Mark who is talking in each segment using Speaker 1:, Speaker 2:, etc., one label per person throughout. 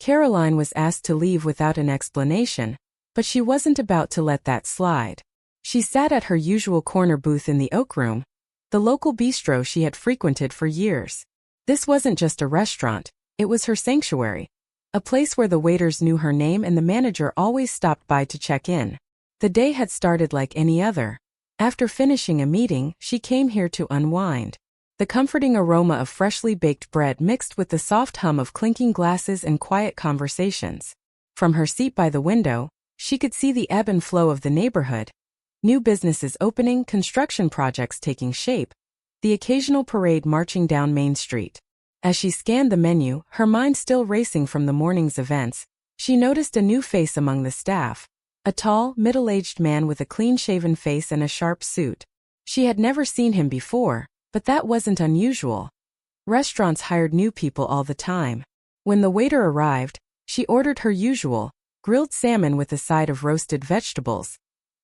Speaker 1: Karoline was asked to leave without an explanation, but she wasn't about to let that slide. She sat at her usual corner booth in the Oak Room, the local bistro she had frequented for years. This wasn't just a restaurant, it was her sanctuary. A place where the waiters knew her name and the manager always stopped by to check in. The day had started like any other. After finishing a meeting, she came here to unwind. The comforting aroma of freshly baked bread mixed with the soft hum of clinking glasses and quiet conversations. From her seat by the window, she could see the ebb and flow of the neighborhood. New businesses opening, construction projects taking shape, the occasional parade marching down Main Street. As she scanned the menu, her mind still racing from the morning's events, she noticed a new face among the staff. A tall, middle-aged man with a clean-shaven face and a sharp suit. She had never seen him before, but that wasn't unusual. Restaurants hired new people all the time. When the waiter arrived, she ordered her usual, grilled salmon with a side of roasted vegetables,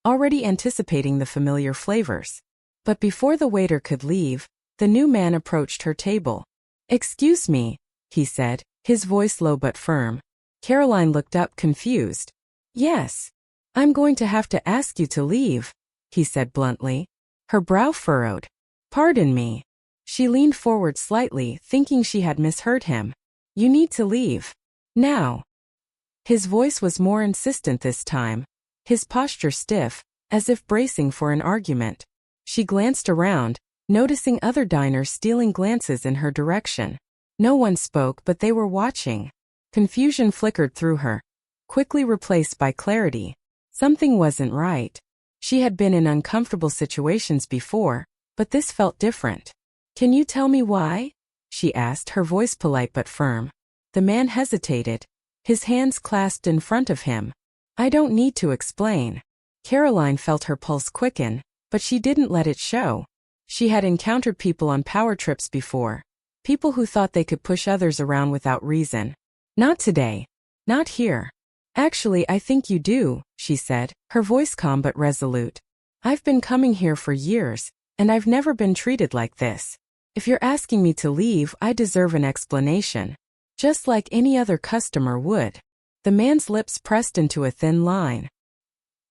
Speaker 1: already anticipating the familiar flavors. But before the waiter could leave, the new man approached her table. "Excuse me," he said, his voice low but firm. Karoline looked up confused. "Yes. I'm going to have to ask you to leave," he said bluntly. Her brow furrowed. "Pardon me." She leaned forward slightly, thinking she had misheard him. "You need to leave. Now." His voice was more insistent this time, his posture stiff, as if bracing for an argument. She glanced around, noticing other diners stealing glances in her direction. No one spoke, but they were watching. Confusion flickered through her, quickly replaced by clarity. Something wasn't right. She had been in uncomfortable situations before, but this felt different. "Can you tell me why?" she asked, her voice polite but firm. The man hesitated, his hands clasped in front of him. "I don't need to explain." Karoline felt her pulse quicken, but she didn't let it show. She had encountered people on power trips before. People who thought they could push others around without reason. "Not today. Not here." "Actually, I think you do," she said, her voice calm but resolute. "I've been coming here for years, and I've never been treated like this. If you're asking me to leave, I deserve an explanation. Just like any other customer would." The man's lips pressed into a thin line.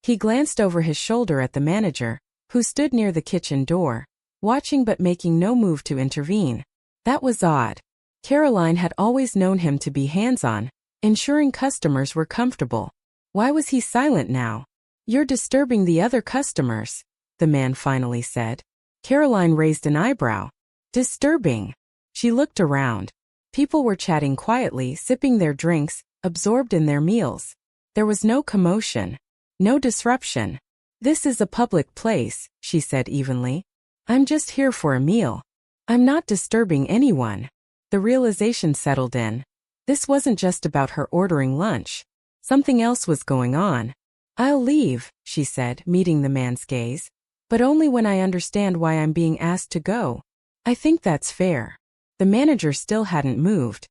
Speaker 1: He glanced over his shoulder at the manager, who stood near the kitchen door, watching but making no move to intervene. That was odd. Karoline had always known him to be hands-on, ensuring customers were comfortable. Why was he silent now? "You're disturbing the other customers," the man finally said. Karoline raised an eyebrow. "Disturbing?" She looked around. People were chatting quietly, sipping their drinks, absorbed in their meals. There was no commotion, no disruption. "This is a public place," she said evenly. "I'm just here for a meal. I'm not disturbing anyone." The realization settled in. This wasn't just about her ordering lunch. Something else was going on. "I'll leave," she said, meeting the man's gaze. "But only when I understand why I'm being asked to go. I think that's fair." The manager still hadn't moved.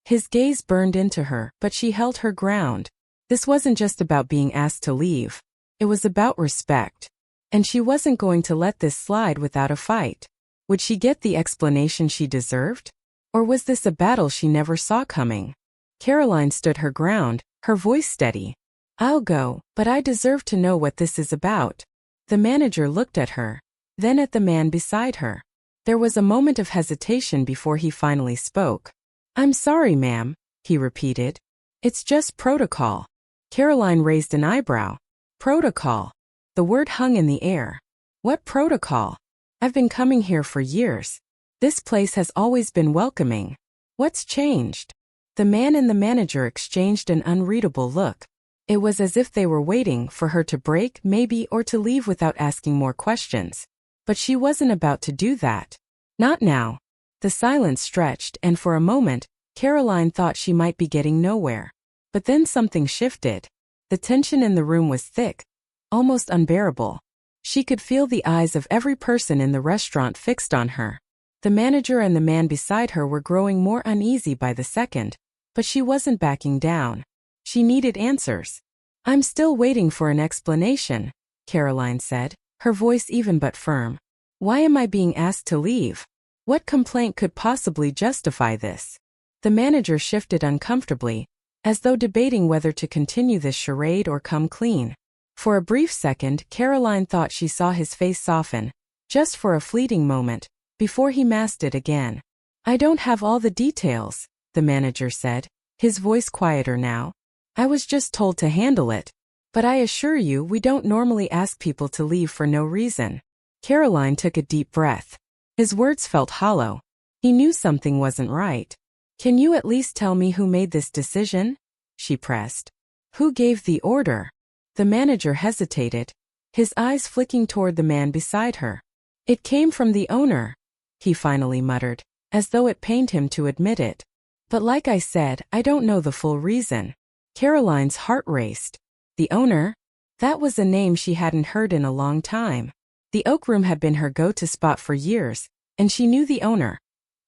Speaker 1: His gaze burned into her, but she held her ground. This wasn't just about being asked to leave. It was about respect. And she wasn't going to let this slide without a fight. Would she get the explanation she deserved? Or was this a battle she never saw coming? Karoline stood her ground, her voice steady. "I'll go, but I deserve to know what this is about." The manager looked at her, then at the man beside her. There was a moment of hesitation before he finally spoke. "I'm sorry, ma'am," he repeated. "It's just protocol." Karoline raised an eyebrow. Protocol. The word hung in the air. What protocol? "I've been coming here for years. This place has always been welcoming. What's changed?" The man and the manager exchanged an unreadable look. It was as if they were waiting for her to break, maybe, or to leave without asking more questions. But she wasn't about to do that. Not now. The silence stretched, and for a moment, Karoline thought she might be getting nowhere. But then something shifted. The tension in the room was thick, almost unbearable. She could feel the eyes of every person in the restaurant fixed on her. The manager and the man beside her were growing more uneasy by the second, but she wasn't backing down. She needed answers. "I'm still waiting for an explanation," Karoline said, her voice even but firm. "Why am I being asked to leave? What complaint could possibly justify this?" The manager shifted uncomfortably, as though debating whether to continue this charade or come clean. For a brief second, Karoline thought she saw his face soften, just for a fleeting moment, before he masked it again. "I don't have all the details," the manager said, his voice quieter now. "I was just told to handle it. But I assure you we don't normally ask people to leave for no reason." Karoline took a deep breath. His words felt hollow. He knew something wasn't right. "Can you at least tell me who made this decision?" she pressed. "Who gave the order?" The manager hesitated, his eyes flicking toward the man beside her. "It came from the owner," he finally muttered, as though it pained him to admit it. "But like I said, I don't know the full reason." Karoline's heart raced. The owner? That was a name she hadn't heard in a long time. The Oak Room had been her go-to spot for years, and she knew the owner.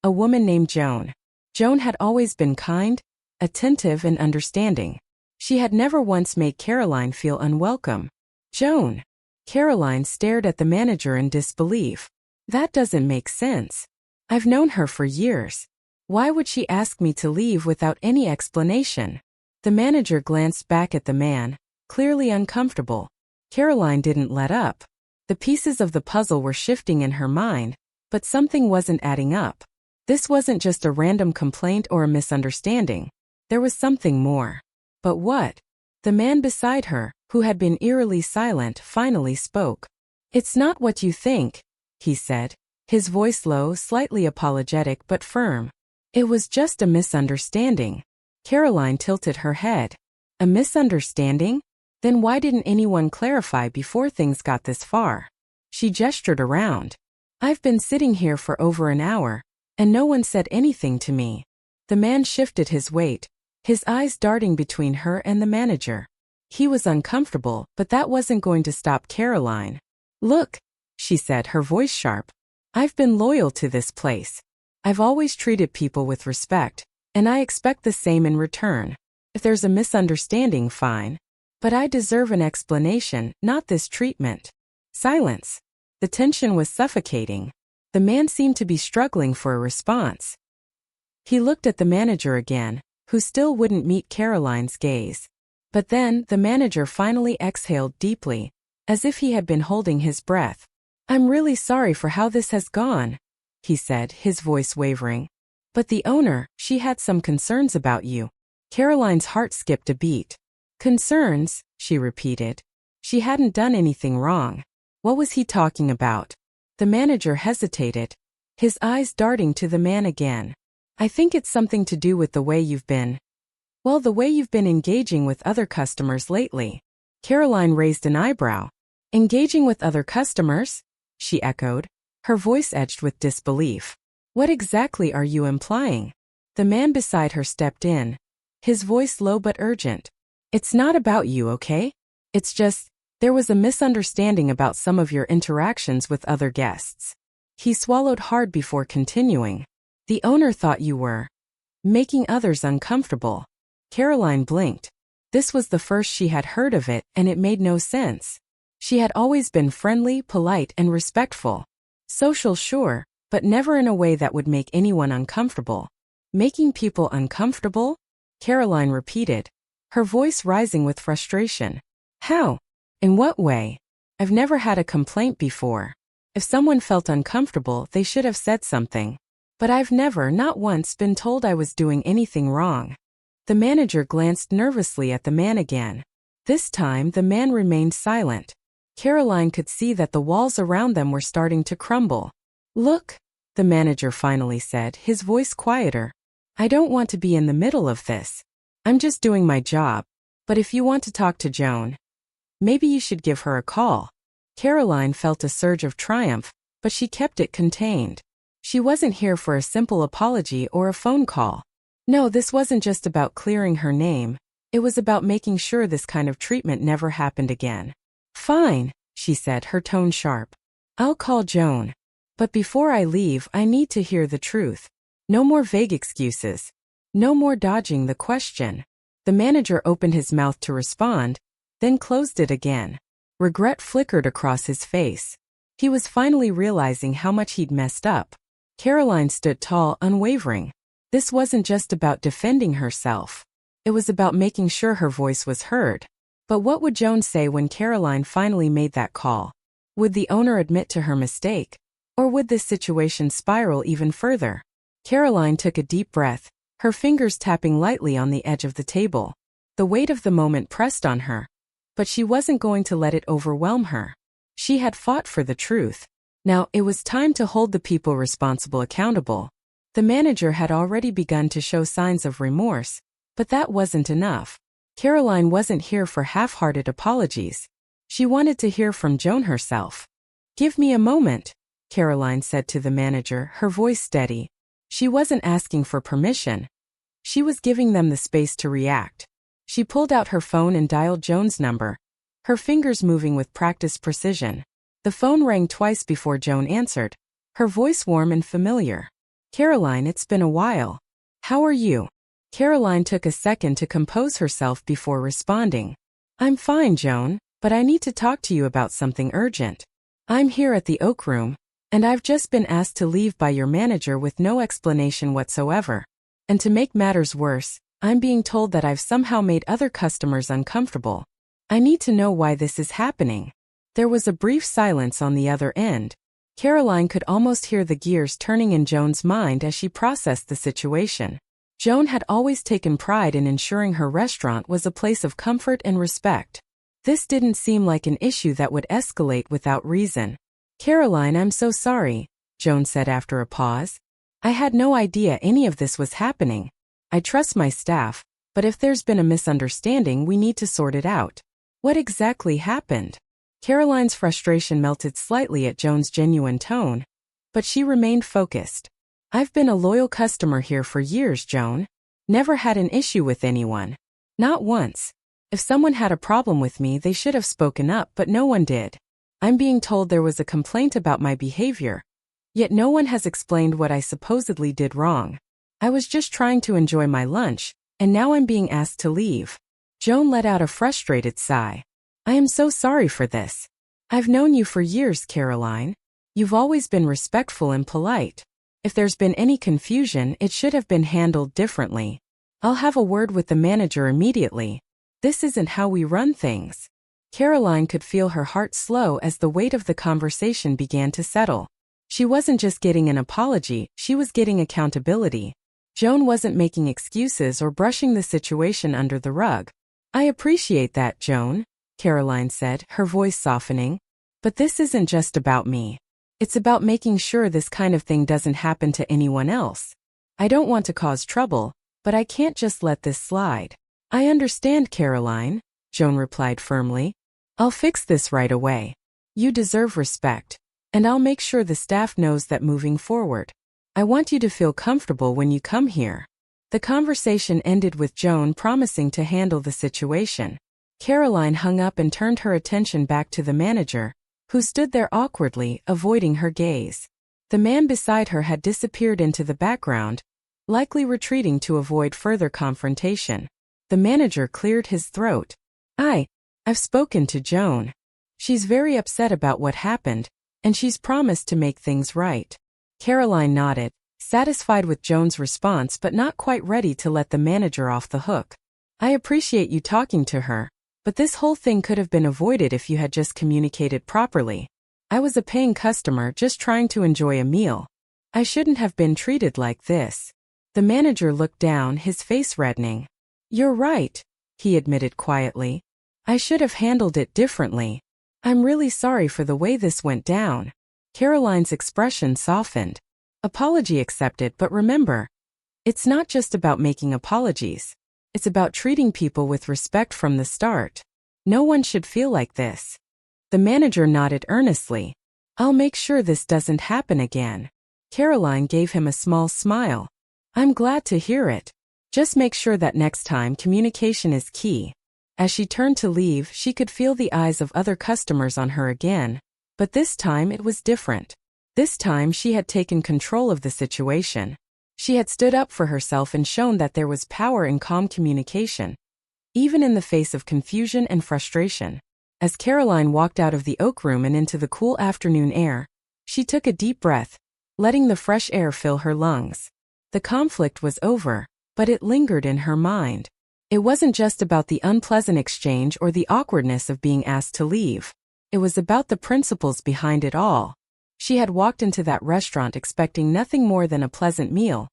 Speaker 1: A woman named Joan. Joan had always been kind, attentive and understanding. She had never once made Karoline feel unwelcome. "Joan?" Karoline stared at the manager in disbelief. "That doesn't make sense. I've known her for years. Why would she ask me to leave without any explanation?" The manager glanced back at the man, clearly uncomfortable. Karoline didn't let up. The pieces of the puzzle were shifting in her mind, but something wasn't adding up. This wasn't just a random complaint or a misunderstanding. There was something more. But what? The man beside her, who had been eerily silent, finally spoke. "It's not what you think," he said, his voice low, slightly apologetic but firm. "It was just a misunderstanding." Karoline tilted her head. "A misunderstanding? Then why didn't anyone clarify before things got this far?" She gestured around. "I've been sitting here for over an hour, and no one said anything to me." The man shifted his weight, his eyes darting between her and the manager. He was uncomfortable, but that wasn't going to stop Karoline. "Look," she said, her voice sharp. "I've been loyal to this place. I've always treated people with respect, and I expect the same in return. If there's a misunderstanding, fine. But I deserve an explanation, not this treatment." Silence. The tension was suffocating. The man seemed to be struggling for a response. He looked at the manager again, who still wouldn't meet Karoline's gaze. But then, the manager finally exhaled deeply, as if he had been holding his breath. "I'm really sorry for how this has gone," he said, his voice wavering. "But the owner, she had some concerns about you." Karoline's heart skipped a beat. "Concerns?" she repeated. She hadn't done anything wrong. What was he talking about? The manager hesitated, his eyes darting to the man again. "I think it's something to do with the way you've been. Well, the way you've been engaging with other customers lately." Karoline raised an eyebrow. "Engaging with other customers?" she echoed, her voice edged with disbelief. "What exactly are you implying?" The man beside her stepped in, his voice low but urgent. "It's not about you, okay? It's just, there was a misunderstanding about some of your interactions with other guests." He swallowed hard before continuing. "The owner thought you were making others uncomfortable." Karoline blinked. This was the first she had heard of it, and it made no sense. She had always been friendly, polite, and respectful. Social, sure, but never in a way that would make anyone uncomfortable. "Making people uncomfortable?" Karoline repeated, her voice rising with frustration. "How? In what way? I've never had a complaint before. If someone felt uncomfortable, they should have said something. But I've never, not once, been told I was doing anything wrong." The manager glanced nervously at the man again. This time, the man remained silent. Karoline could see that the walls around them were starting to crumble. "Look," the manager finally said, his voice quieter. "I don't want to be in the middle of this. I'm just doing my job. But if you want to talk to Joan, maybe you should give her a call." Karoline felt a surge of triumph, but she kept it contained. She wasn't here for a simple apology or a phone call. No, this wasn't just about clearing her name. It was about making sure this kind of treatment never happened again. "Fine," she said, her tone sharp. "I'll call Joan. But before I leave, I need to hear the truth. No more vague excuses. No more dodging the question." The manager opened his mouth to respond, then closed it again. Regret flickered across his face. He was finally realizing how much he'd messed up. Karoline stood tall, unwavering. This wasn't just about defending herself. It was about making sure her voice was heard. But what would Joan say when Karoline finally made that call? Would the owner admit to her mistake? Or would this situation spiral even further? Karoline took a deep breath, her fingers tapping lightly on the edge of the table. The weight of the moment pressed on her. But she wasn't going to let it overwhelm her. She had fought for the truth. Now, it was time to hold the people responsible accountable. The manager had already begun to show signs of remorse, but that wasn't enough. Karoline wasn't here for half-hearted apologies. She wanted to hear from Joan herself. "Give me a moment," Karoline said to the manager, her voice steady. She wasn't asking for permission. She was giving them the space to react. She pulled out her phone and dialed Joan's number, her fingers moving with practiced precision. The phone rang twice before Joan answered, her voice warm and familiar. "Karoline, it's been a while. How are you?" Karoline took a second to compose herself before responding. "I'm fine, Joan, but I need to talk to you about something urgent. I'm here at the Oak Room, and I've just been asked to leave by your manager with no explanation whatsoever. And to make matters worse, I'm being told that I've somehow made other customers uncomfortable. I need to know why this is happening." There was a brief silence on the other end. Karoline could almost hear the gears turning in Joan's mind as she processed the situation. Joan had always taken pride in ensuring her restaurant was a place of comfort and respect. This didn't seem like an issue that would escalate without reason. "Karoline, I'm so sorry," Joan said after a pause. "I had no idea any of this was happening. I trust my staff, but if there's been a misunderstanding, we need to sort it out. What exactly happened?" Karoline's frustration melted slightly at Joan's genuine tone, but she remained focused. "I've been a loyal customer here for years, Joan. Never had an issue with anyone. Not once. If someone had a problem with me, they should have spoken up, but no one did. I'm being told there was a complaint about my behavior, yet no one has explained what I supposedly did wrong. I was just trying to enjoy my lunch, and now I'm being asked to leave." Joan let out a frustrated sigh. "I am so sorry for this. I've known you for years, Karoline. You've always been respectful and polite. If there's been any confusion, it should have been handled differently. I'll have a word with the manager immediately. This isn't how we run things." Karoline could feel her heart slow as the weight of the conversation began to settle. She wasn't just getting an apology, she was getting accountability. Joan wasn't making excuses or brushing the situation under the rug. "I appreciate that, Joan," Karoline said, her voice softening. "But this isn't just about me. It's about making sure this kind of thing doesn't happen to anyone else. I don't want to cause trouble, but I can't just let this slide." "I understand, Karoline," Joan replied firmly. "I'll fix this right away. You deserve respect, and I'll make sure the staff knows that moving forward. I want you to feel comfortable when you come here." The conversation ended with Joan promising to handle the situation. Karoline hung up and turned her attention back to the manager, who stood there awkwardly, avoiding her gaze. The man beside her had disappeared into the background, likely retreating to avoid further confrontation. The manager cleared his throat. I've spoken to Joan. She's very upset about what happened, and she's promised to make things right." Karoline nodded, satisfied with Joan's response but not quite ready to let the manager off the hook. "I appreciate you talking to her, but this whole thing could have been avoided if you had just communicated properly. I was a paying customer just trying to enjoy a meal. I shouldn't have been treated like this." The manager looked down, his face reddening. "You're right," he admitted quietly. "I should have handled it differently. I'm really sorry for the way this went down." Karoline's expression softened. "Apology accepted, but remember, it's not just about making apologies. It's about treating people with respect from the start. No one should feel like this." The manager nodded earnestly. "I'll make sure this doesn't happen again." Karoline gave him a small smile. "I'm glad to hear it. Just make sure that next time communication is key." As she turned to leave, she could feel the eyes of other customers on her again. But this time it was different. This time she had taken control of the situation. She had stood up for herself and shown that there was power in calm communication, even in the face of confusion and frustration. As Karoline walked out of the Oak Room and into the cool afternoon air, she took a deep breath, letting the fresh air fill her lungs. The conflict was over, but it lingered in her mind. It wasn't just about the unpleasant exchange or the awkwardness of being asked to leave. It was about the principles behind it all. She had walked into that restaurant expecting nothing more than a pleasant meal.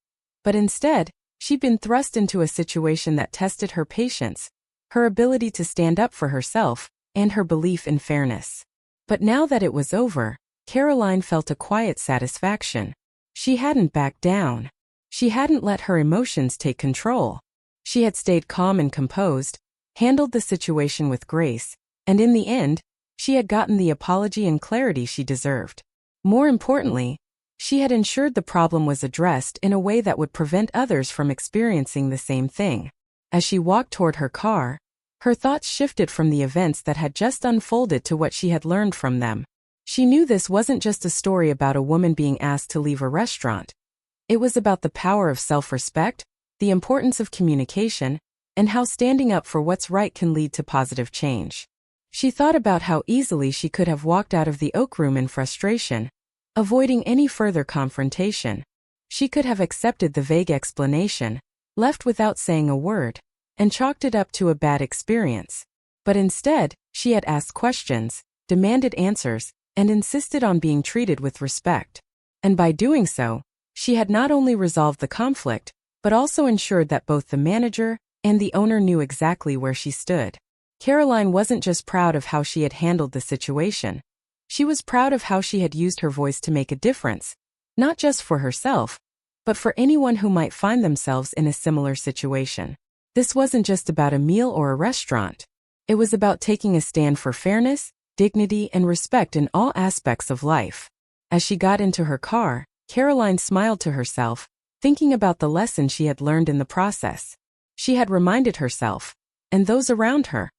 Speaker 1: But instead, she'd been thrust into a situation that tested her patience, her ability to stand up for herself, and her belief in fairness. But now that it was over, Karoline felt a quiet satisfaction. She hadn't backed down. She hadn't let her emotions take control. She had stayed calm and composed, handled the situation with grace, and in the end, she had gotten the apology and clarity she deserved. More importantly, she had ensured the problem was addressed in a way that would prevent others from experiencing the same thing. As she walked toward her car, her thoughts shifted from the events that had just unfolded to what she had learned from them. She knew this wasn't just a story about a woman being asked to leave a restaurant. It was about the power of self-respect, the importance of communication, and how standing up for what's right can lead to positive change. She thought about how easily she could have walked out of the Oak Room in frustration, avoiding any further confrontation. She could have accepted the vague explanation, left without saying a word, and chalked it up to a bad experience. But instead, she had asked questions, demanded answers, and insisted on being treated with respect. And by doing so, she had not only resolved the conflict, but also ensured that both the manager and the owner knew exactly where she stood. Karoline wasn't just proud of how she had handled the situation. She was proud of how she had used her voice to make a difference, not just for herself, but for anyone who might find themselves in a similar situation. This wasn't just about a meal or a restaurant. It was about taking a stand for fairness, dignity, and respect in all aspects of life. As she got into her car, Karoline smiled to herself, thinking about the lesson she had learned in the process. She had reminded herself, and those around her,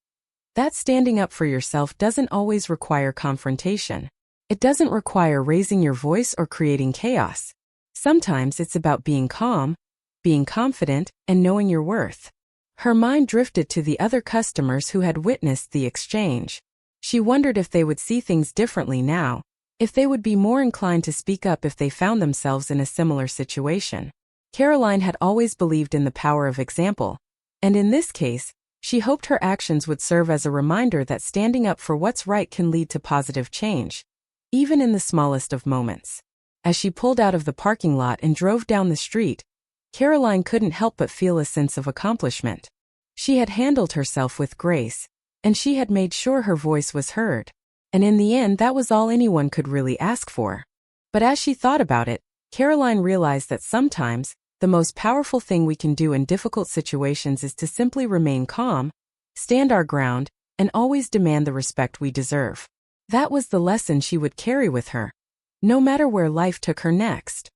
Speaker 1: that standing up for yourself doesn't always require confrontation. It doesn't require raising your voice or creating chaos. Sometimes it's about being calm, being confident, and knowing your worth. Her mind drifted to the other customers who had witnessed the exchange. She wondered if they would see things differently now, if they would be more inclined to speak up if they found themselves in a similar situation. Karoline had always believed in the power of example, and in this case, she hoped her actions would serve as a reminder that standing up for what's right can lead to positive change, even in the smallest of moments. As she pulled out of the parking lot and drove down the street, Karoline couldn't help but feel a sense of accomplishment. She had handled herself with grace, and she had made sure her voice was heard. And in the end, that was all anyone could really ask for. But as she thought about it, Karoline realized that sometimes, the most powerful thing we can do in difficult situations is to simply remain calm, stand our ground, and always demand the respect we deserve. That was the lesson she would carry with her, no matter where life took her next.